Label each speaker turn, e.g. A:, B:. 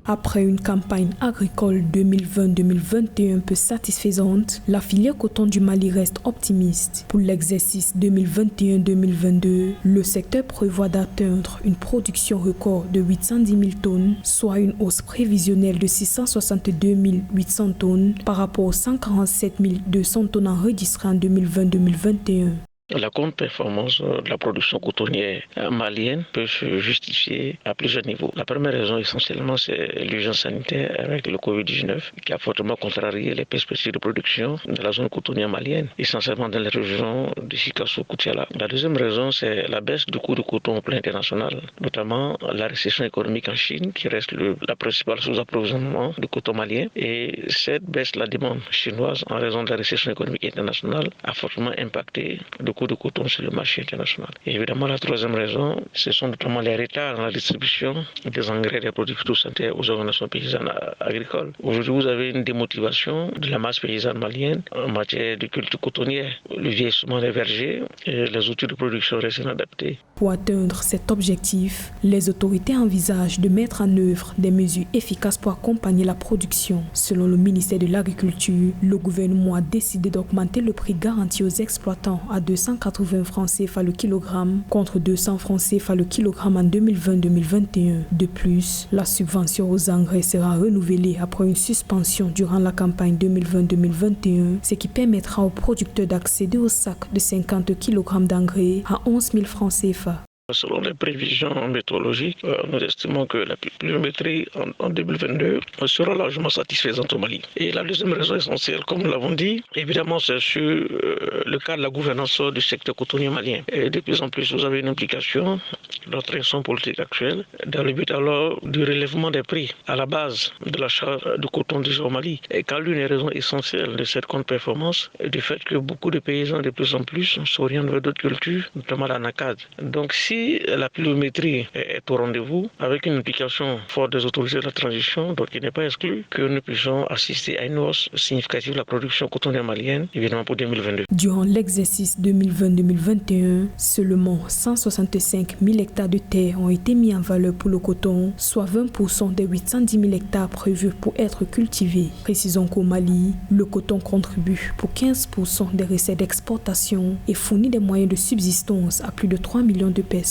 A: Après une campagne agricole 2020-2021 peu satisfaisante, la filière coton du Mali reste optimiste. Pour l'exercice 2021-2022, le secteur prévoit d'atteindre une production record de 810 000 tonnes, soit une hausse prévisionnelle de 662 800 tonnes par rapport aux 147 200 tonnes enregistrées en 2020-2021.
B: La grande performance de la production cotonnière malienne peut se justifier à plusieurs niveaux. La première raison essentiellement, c'est l'urgence sanitaire avec le Covid-19 qui a fortement contrarié les perspectives de production de la zone cotonnière malienne, essentiellement dans les régions de Sikasso-Koutiala. La deuxième raison, c'est la baisse du coût du coton au plan international, notamment la récession économique en Chine qui reste la principale sous-approvisionnement du coton malien. Et cette baisse de la demande chinoise en raison de la récession économique internationale a fortement impacté le coût de coton sur le marché international. Et évidemment, la troisième raison, ce sont notamment les retards dans la distribution des engrais et des produits phytosanitaires aux organisations paysannes agricoles. Aujourd'hui, vous avez une démotivation de la masse paysanne malienne en matière de culture cotonnière. Le vieillissement des vergers et les outils de production restent inadaptés.
A: Pour atteindre cet objectif, les autorités envisagent de mettre en œuvre des mesures efficaces pour accompagner la production. Selon le ministère de l'Agriculture, le gouvernement a décidé d'augmenter le prix garanti aux exploitants à 280 francs CFA le kilogramme contre 200 francs CFA le kilogramme en 2020-2021. De plus, la subvention aux engrais sera renouvelée après une suspension durant la campagne 2020-2021, ce qui permettra aux producteurs d'accéder aux sacs de 50 kg d'engrais à 11 000 francs CFA.
B: Selon les prévisions météorologiques, nous estimons que la pluviométrie en 2022 sera largement satisfaisante au Mali. Et la deuxième raison essentielle, comme nous l'avons dit, évidemment, c'est sur le cas de la gouvernance du secteur cotonnier malien. Et de plus en plus, vous avez une implication de notre action politique actuelle dans le but alors du relèvement des prix à la base de l'achat du coton au Mali. Et car l'une des raisons essentielles de cette grande performance est du fait que beaucoup de paysans de plus en plus s'orientent vers d'autres cultures, notamment l'anacade. Donc si la pluviométrie est au rendez-vous, avec une implication forte des autorités de la transition, donc il n'est pas exclu que nous puissions assister à une hausse significative de la production cotonnière malienne, évidemment pour 2022.
A: Durant l'exercice 2020-2021, seulement 165 000 hectares de terre ont été mis en valeur pour le coton, soit 20% des 810 000 hectares prévus pour être cultivés. Précisons qu'au Mali, le coton contribue pour 15% des recettes d'exportation et fournit des moyens de subsistance à plus de 3 millions de personnes.